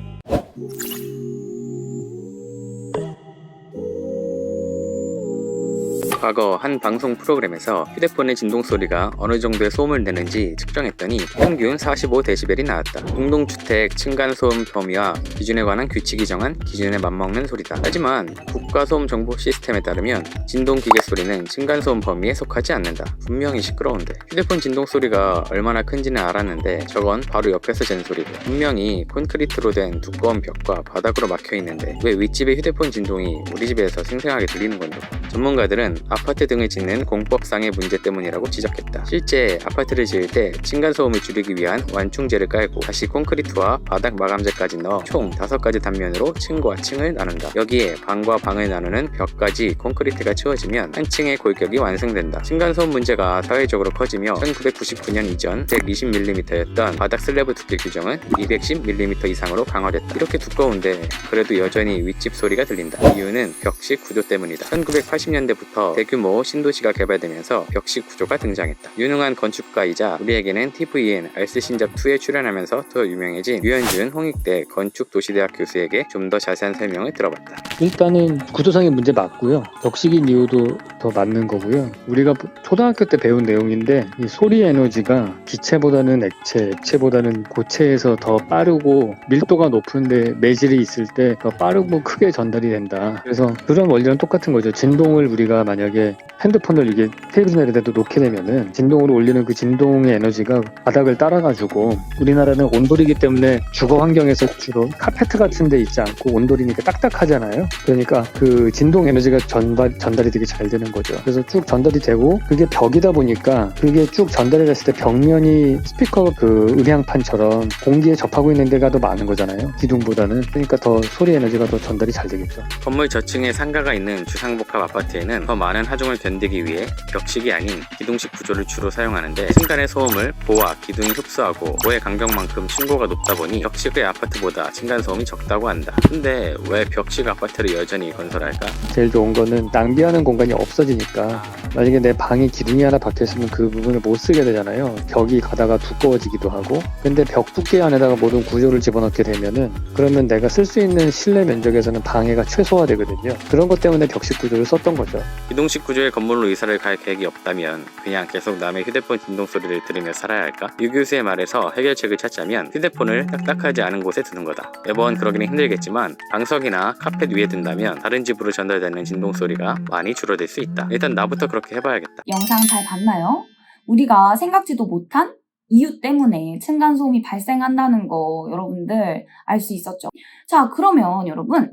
과거 한 방송 프로그램에서 휴대폰의 진동 소리가 어느 정도의 소음을 내는지 측정했더니 평균 45dB이 나왔다. 공동주택 층간소음 범위와 기준에 관한 규칙이 정한 기준에 맞먹는 소리다. 하지만 국가소음 정보 시스템에 따르면 진동 기계 소리는 층간소음 범위에 속하지 않는다. 분명히 시끄러운데. 휴대폰 진동 소리가 얼마나 큰지는 알았는데 저건 바로 옆에서 잰 소리고, 분명히 콘크리트로 된 두꺼운 벽과 바닥으로 막혀 있는데 왜 윗집의 휴대폰 진동이 우리 집에서 생생하게 들리는 건데. 전문가들은 아파트 등을 짓는 공법상의 문제 때문이라고 지적했다. 실제 아파트를 지을 때 층간소음을 줄이기 위한 완충제를 깔고 다시 콘크리트와 바닥 마감재까지 넣어 총 5가지 단면으로 층과 층을 나눈다. 여기에 방과 방을 나누는 벽까지 콘크리트가 채워지면 한 층의 골격이 완성된다. 층간소음 문제가 사회적으로 커지며 1999년 이전 120mm였던 바닥 슬래브 두께 규정은 210mm 이상으로 강화됐다. 이렇게 두꺼운데 그래도 여전히 윗집 소리가 들린다. 이유는 벽식 구조 때문이다. 1980년대부터 대규모 신도시가 개발되면서 벽식 구조가 등장했다. 유능한 건축가이자 우리에게는 TVN 알쓸신잡2에 출연하면서 더 유명해진 유현준 홍익대 건축도시대학 교수에게 좀 더 자세한 설명을 들어봤다. 일단은 구조상의 문제 맞고요. 벽식인 이유도 더 맞는 거고요. 우리가 초등학교 때 배운 내용인데 이 소리 에너지가 기체보다는 액체, 액체보다는 고체에서 더 빠르고 밀도가 높은데 매질이 있을 때 더 빠르고 크게 전달이 된다. 그래서 그런 원리랑 똑같은 거죠. 진동을 우리가 만약에 핸드폰을 이게 테이블 내리대도 놓게 되면은 진동으로 올리는 그 진동의 에너지가 바닥을 따라가지고 우리나라는 온돌이기 때문에 주거 환경에서 주로 카페트 같은 데 있지 않고 온돌이니까 딱딱하잖아요. 그러니까 그 진동 에너지가 전달이 되게 잘 되는 거죠. 그래서 쭉 전달이 되고 그게 벽이다 보니까 그게 쭉 전달이 됐을 때 벽면이 스피커 그 음향판처럼 공기에 접하고 있는 데가 더 많은 거잖아요. 기둥보다는. 그러니까 더 소리 에너지가 더 전달이 잘 되겠죠. 건물 저층에 상가가 있는 주상복합 아파트에는 더 많은 하중을 견디기 위해 벽식이 아닌 기둥식 구조를 주로 사용하는데 층간의 소음을 보와 기둥이 흡수하고 보의 간격만큼 층고가 높다 보니 벽식의 아파트보다 층간소음이 적다고 한다. 근데 왜 벽식 아파트를 여전히 건설할까? 제일 좋은 거는 낭비하는 공간이 없어지니까 만약에 내 방에 기둥이 하나 박혀있으면 그 부분을 못 쓰게 되잖아요. 벽이 가다가 두꺼워지기도 하고. 근데 벽 두께 안에다가 모든 구조를 집어넣게 되면은 그러면 내가 쓸 수 있는 실내 면적에서는 방해가 최소화되거든요. 그런 것 때문에 벽식 구조를 썼던 거죠. 기둥식 구조의 건물로 이사를 갈 계획이 없다면 그냥 계속 남의 휴대폰 진동 소리를 들으며 살아야 할까? 유 교수의 말에서 해결책을 찾자면 휴대폰을 딱딱하지 않은 곳에 두는 거다. 매번 그러기는 힘들겠지만 방석이나 카펫 위에 둔다면 다른 집으로 전달되는 진동 소리가 많이 줄어들 수 있다. 일단 나부터 그렇게 해봐야겠다. 영상 잘 봤나요? 우리가 생각지도 못한 이유 때문에 층간소음이 발생한다는 거 여러분들 알 수 있었죠? 자, 그러면 여러분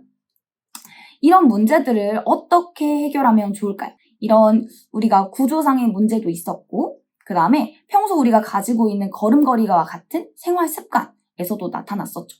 이런 문제들을 어떻게 해결하면 좋을까요? 이런 우리가 구조상의 문제도 있었고 그 다음에 평소 우리가 가지고 있는 걸음걸이와 같은 생활 습관에서도 나타났었죠.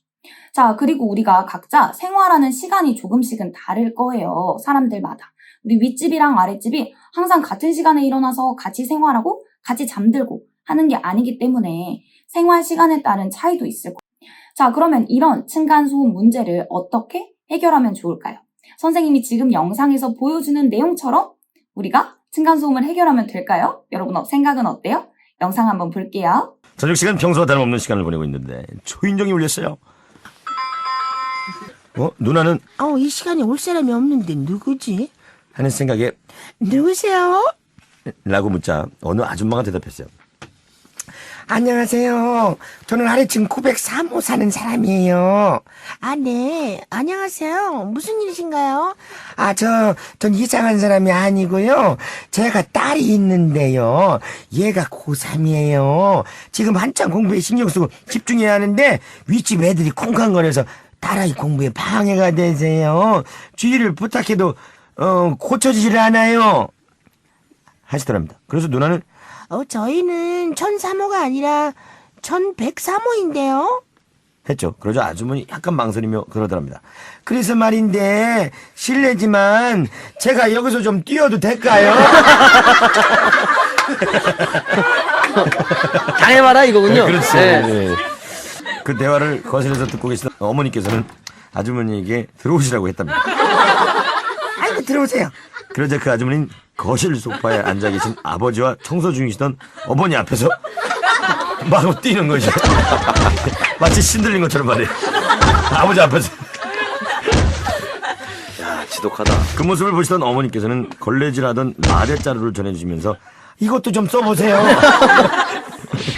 자, 그리고 우리가 각자 생활하는 시간이 조금씩은 다를 거예요. 사람들마다. 우리 윗집이랑 아랫집이 항상 같은 시간에 일어나서 같이 생활하고 같이 잠들고 하는 게 아니기 때문에 생활 시간에 따른 차이도 있을 거예요. 자, 그러면 이런 층간소음 문제를 어떻게 해결하면 좋을까요? 선생님이 지금 영상에서 보여주는 내용처럼 우리가 층간소음을 해결하면 될까요? 여러분 생각은 어때요? 영상 한번 볼게요. 저녁 시간 평소와 다름없는 시간을 보내고 있는데 초인종이 울렸어요. 누나는 이 시간에 올 사람이 없는데 누구지? 하는 생각에 누구세요? 라고 묻자 어느 아줌마가 대답했어요. 안녕하세요. 저는 아래층 903호 사는 사람이에요. 네. 안녕하세요. 무슨 일이신가요? 전 이상한 사람이 아니고요. 제가 딸이 있는데요. 얘가 고3이에요. 지금 한창 공부에 신경 쓰고 집중해야 하는데 윗집 애들이 쿵쾅거려서 딸아이 공부에 방해가 되세요. 주의를 부탁해도 고쳐지질 않아요. 하시더랍니다. 그래서 누나는 저희는 1003호가 아니라 1103호인데요. 했죠. 그러자 아주머니 약간 망설이며 그러더랍니다. 그래서 말인데 실례지만 제가 여기서 좀 뛰어도 될까요? 당해봐라 이거군요. 그렇지. 네. 그 대화를 거실에서 듣고 계시던 어머니께서는 아주머니에게 들어오시라고 했답니다. 아이고 들어오세요. 그러자 그 아주머니는 거실 소파에 앉아 계신 아버지와 청소 중이시던 어머니 앞에서 마구 뛰는 거죠. 마치 신들린 것처럼 말이에요. 아버지 앞에서. 야, 지독하다. 그 모습을 보시던 어머니께서는 걸레질하던 마대자루를 전해주시면서 이것도 좀 써보세요.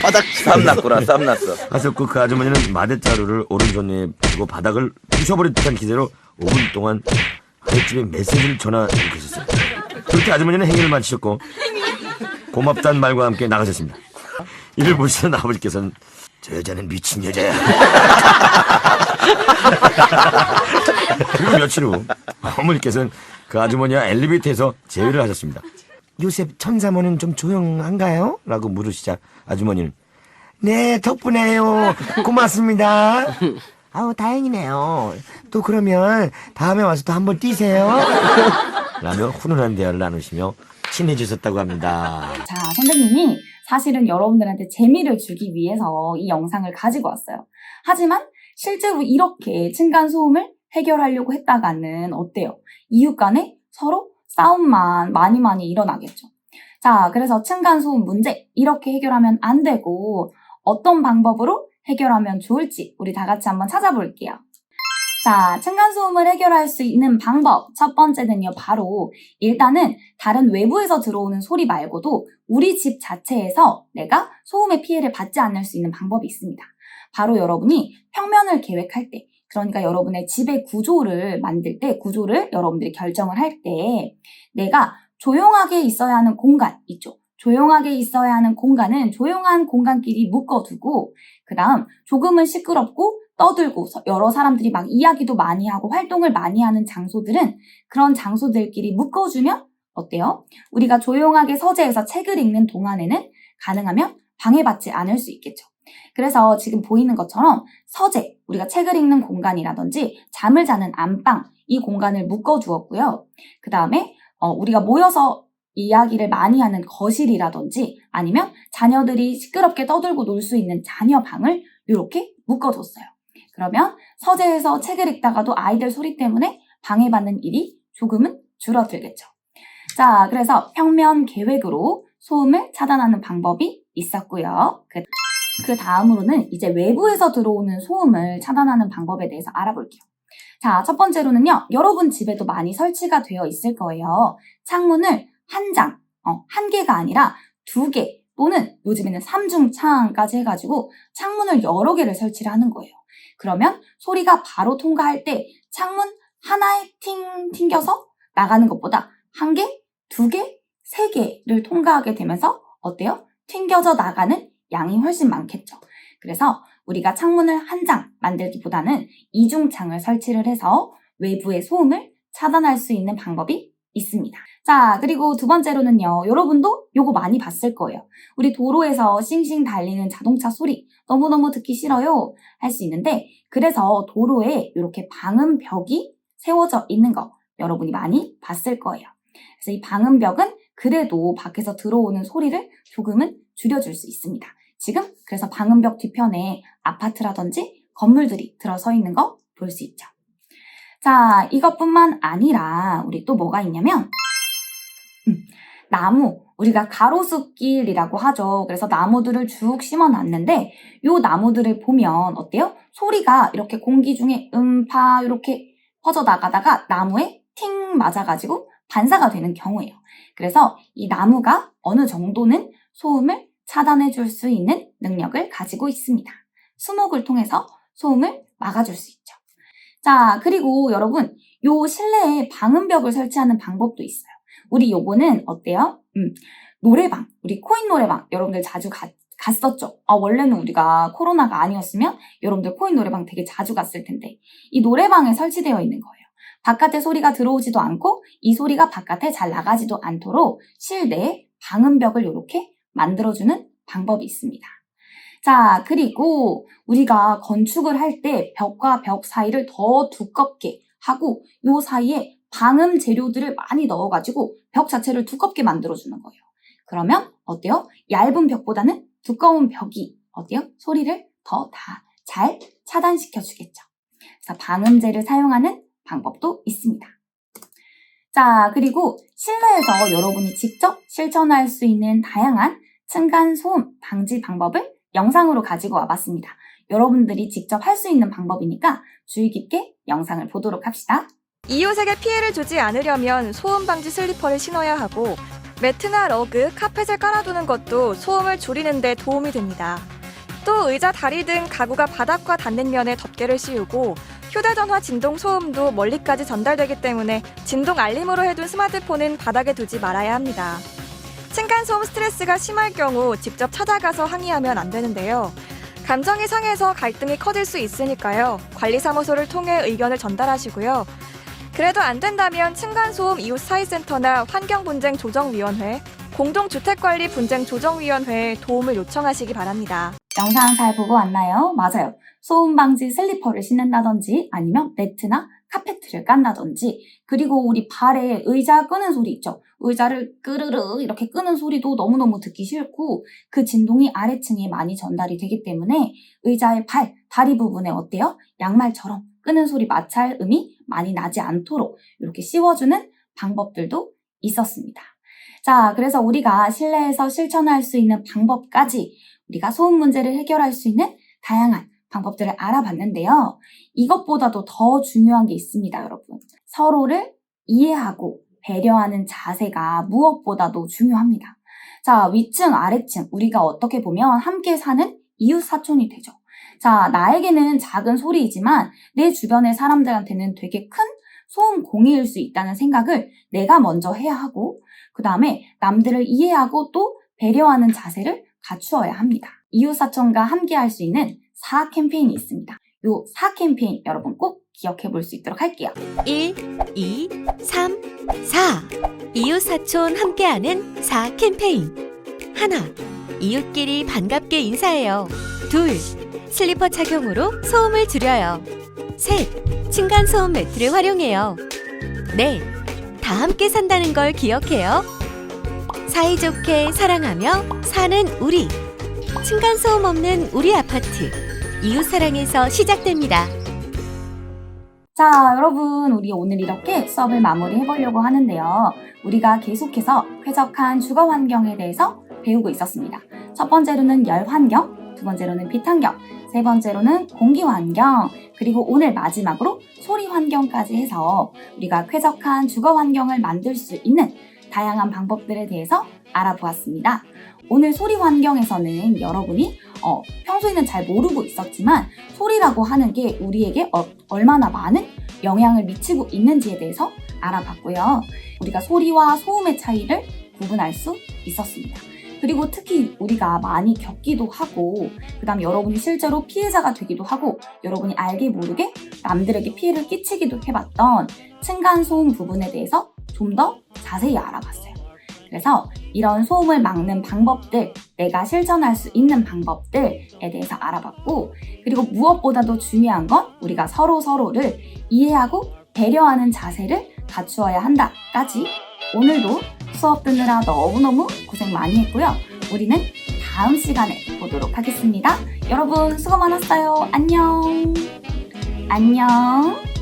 바닥 쌈났구나, 쌈났어. 하셨고 그 아주머니는 마대자루를 오른손에 두고 바닥을 부셔버릴 듯한 기세로 5분 동안 아랫집에 메시지를 전하고 계셨어요. 그렇게 아주머니는 행위를 마치셨고 고맙다는 말과 함께 나가셨습니다. 이를 보시던 아버지께서는 저 여자는 미친 여자야. 그리고 며칠 후 어머니께서는 그 아주머니와 엘리베이터에서 제외를 하셨습니다. 요새 천사모는 좀 조용한가요? 라고 물으시자 아주머니는 네, 덕분에요. 고맙습니다. 아우, 다행이네요. 또 그러면 다음에 와서 또 한번 뛰세요. 라며 훈훈한 대화를 나누시며 친해지셨다고 합니다. 자, 선생님이 사실은 여러분들한테 재미를 주기 위해서 이 영상을 가지고 왔어요. 하지만 실제로 이렇게 층간소음을 해결하려고 했다가는 어때요? 이웃 간에 서로 싸움만 많이 일어나겠죠. 자, 그래서 층간소음 문제 이렇게 해결하면 안 되고 어떤 방법으로 해결하면 좋을지 우리 다 같이 한번 찾아볼게요. 자, 층간소음을 해결할 수 있는 방법 첫 번째는요, 바로 일단은 다른 외부에서 들어오는 소리 말고도 우리 집 자체에서 내가 소음의 피해를 받지 않을 수 있는 방법이 있습니다. 바로 여러분이 평면을 계획할 때, 그러니까 여러분의 집의 구조를 만들 때, 구조를 여러분들이 결정을 할 때 내가 조용하게 있어야 하는 공간 있죠. 조용하게 있어야 하는 공간은 조용한 공간끼리 묶어두고 그 다음 조금은 시끄럽고 떠들고 여러 사람들이 막 이야기도 많이 하고 활동을 많이 하는 장소들은 그런 장소들끼리 묶어주면 어때요? 우리가 조용하게 서재에서 책을 읽는 동안에는 가능하면 방해받지 않을 수 있겠죠. 그래서 지금 보이는 것처럼 서재, 우리가 책을 읽는 공간이라든지 잠을 자는 안방, 이 공간을 묶어두었고요. 그 다음에 우리가 모여서 이야기를 많이 하는 거실이라든지 아니면 자녀들이 시끄럽게 떠들고 놀 수 있는 자녀방을 이렇게 묶어뒀어요. 그러면 서재에서 책을 읽다가도 아이들 소리 때문에 방해받는 일이 조금은 줄어들겠죠. 자, 그래서 평면 계획으로 소음을 차단하는 방법이 있었고요. 그 다음으로는 이제 외부에서 들어오는 소음을 차단하는 방법에 대해서 알아볼게요. 자, 첫 번째로는요, 여러분 집에도 많이 설치가 되어 있을 거예요. 창문을 한 개가 아니라 2개 또는 요즘에는 3중창까지 해가지고 창문을 여러 개를 설치를 하는 거예요. 그러면 소리가 바로 통과할 때 창문 하나에 튕겨서 나가는 것보다 1개, 2개, 3개를 통과하게 되면서 어때요? 튕겨져 나가는 양이 훨씬 많겠죠. 그래서 우리가 창문을 한 장 만들기보다는 2중창을 설치를 해서 외부의 소음을 차단할 수 있는 방법이 있습니다. 자, 그리고 두 번째로는요, 여러분도 요거 많이 봤을 거예요. 우리 도로에서 싱싱 달리는 자동차 소리 너무너무 듣기 싫어요 할 수 있는데, 그래서 도로에 이렇게 방음벽이 세워져 있는 거 여러분이 많이 봤을 거예요. 그래서 이 방음벽은 그래도 밖에서 들어오는 소리를 조금은 줄여줄 수 있습니다. 지금 그래서 방음벽 뒤편에 아파트라든지 건물들이 들어서 있는 거 볼 수 있죠. 자, 이것뿐만 아니라 우리 또 뭐가 있냐면 나무, 우리가 가로수길이라고 하죠. 그래서 나무들을 쭉 심어놨는데 요 나무들을 보면 어때요? 소리가 이렇게 공기 중에 음파 이렇게 퍼져나가다가 나무에 팅 맞아가지고 반사가 되는 경우예요. 그래서 이 나무가 어느 정도는 소음을 차단해 줄 수 있는 능력을 가지고 있습니다. 수목을 통해서 소음을 막아줄 수 있죠. 자, 그리고 여러분, 요 실내에 방음벽을 설치하는 방법도 있어요. 우리 요거는 어때요? 노래방, 우리 코인 노래방 여러분들 자주 갔었죠? 원래는 우리가 코로나가 아니었으면 여러분들 코인 노래방 되게 자주 갔을 텐데 이 노래방에 설치되어 있는 거예요. 바깥에 소리가 들어오지도 않고 이 소리가 바깥에 잘 나가지도 않도록 실내에 방음벽을 이렇게 만들어주는 방법이 있습니다. 자, 그리고 우리가 건축을 할 때 벽과 벽 사이를 더 두껍게 하고 요 사이에 방음 재료들을 많이 넣어가지고 벽 자체를 두껍게 만들어주는 거예요. 그러면 어때요? 얇은 벽보다는 두꺼운 벽이 어때요? 소리를 더 다 잘 차단시켜주겠죠. 그래서 방음제를 사용하는 방법도 있습니다. 자, 그리고 실내에서 여러분이 직접 실천할 수 있는 다양한 층간소음 방지 방법을 영상으로 가지고 와봤습니다. 여러분들이 직접 할 수 있는 방법이니까 주의 깊게 영상을 보도록 합시다. 이웃에게 피해를 주지 않으려면 소음 방지 슬리퍼를 신어야 하고 매트나 러그, 카펫을 깔아두는 것도 소음을 줄이는 데 도움이 됩니다. 또 의자, 다리 등 가구가 바닥과 닿는 면에 덮개를 씌우고 휴대전화 진동 소음도 멀리까지 전달되기 때문에 진동 알림으로 해둔 스마트폰은 바닥에 두지 말아야 합니다. 층간소음 스트레스가 심할 경우 직접 찾아가서 항의하면 안 되는데요. 감정이 상해서 갈등이 커질 수 있으니까요. 관리사무소를 통해 의견을 전달하시고요. 그래도 안 된다면 층간소음 이웃사회센터나 환경분쟁조정위원회, 공동주택관리분쟁조정위원회에 도움을 요청하시기 바랍니다. 영상 잘 보고 왔나요? 맞아요. 소음 방지 슬리퍼를 신는다든지 아니면 매트나 카페트를 깐다든지, 그리고 우리 발에 의자 끄는 소리 있죠? 의자를 끄르르 이렇게 끄는 소리도 너무너무 듣기 싫고 그 진동이 아래층에 많이 전달이 되기 때문에 의자의 다리 부분에 어때요? 양말처럼 끄는 소리 마찰음이 많이 나지 않도록 이렇게 씌워주는 방법들도 있었습니다. 자, 그래서 우리가 실내에서 실천할 수 있는 방법까지 우리가 소음 문제를 해결할 수 있는 다양한 방법들을 알아봤는데요. 이것보다도 더 중요한 게 있습니다, 여러분. 서로를 이해하고 배려하는 자세가 무엇보다도 중요합니다. 자, 위층, 아래층, 우리가 어떻게 보면 함께 사는 이웃사촌이 되죠. 자, 나에게는 작은 소리이지만 내 주변의 사람들한테는 되게 큰 소음 공해일 수 있다는 생각을 내가 먼저 해야 하고, 그 다음에 남들을 이해하고 또 배려하는 자세를 갖추어야 합니다. 이웃사촌과 함께 할 수 있는 4 캠페인이 있습니다. 요 4 캠페인 여러분 꼭 기억해 볼 수 있도록 할게요. 1, 2, 3, 4. 이웃사촌 함께하는 4 캠페인. 하나, 이웃끼리 반갑게 인사해요. 둘, 슬리퍼 착용으로 소음을 줄여요. 셋, 층간소음 매트를 활용해요. 넷, 다 함께 산다는 걸 기억해요. 사이좋게 사랑하며 사는 우리. 층간소음 없는 우리 아파트. 이웃사랑에서 시작됩니다. 자, 여러분, 우리 오늘 이렇게 수업을 마무리해보려고 하는데요. 우리가 계속해서 쾌적한 주거 환경에 대해서 배우고 있었습니다. 첫 번째로는 열 환경, 두 번째로는 빛 환경, 세 번째로는 공기 환경, 그리고 오늘 마지막으로 소리 환경까지 해서 우리가 쾌적한 주거 환경을 만들 수 있는 다양한 방법들에 대해서 알아보았습니다. 오늘 소리 환경에서는 여러분이 평소에는 잘 모르고 있었지만 소리라고 하는 게 우리에게 얼마나 많은 영향을 미치고 있는지에 대해서 알아봤고요. 우리가 소리와 소음의 차이를 구분할 수 있었습니다. 그리고 특히 우리가 많이 겪기도 하고, 그 다음 여러분이 실제로 피해자가 되기도 하고, 여러분이 알게 모르게 남들에게 피해를 끼치기도 해봤던 층간소음 부분에 대해서 좀 더 자세히 알아봤어요. 그래서 이런 소음을 막는 방법들, 내가 실천할 수 있는 방법들에 대해서 알아봤고, 그리고 무엇보다도 중요한 건 우리가 서로를 이해하고 배려하는 자세를 갖추어야 한다까지 오늘도 수업 듣느라 너무너무 고생 많이 했고요. 우리는 다음 시간에 보도록 하겠습니다. 여러분 수고 많았어요. 안녕. 안녕.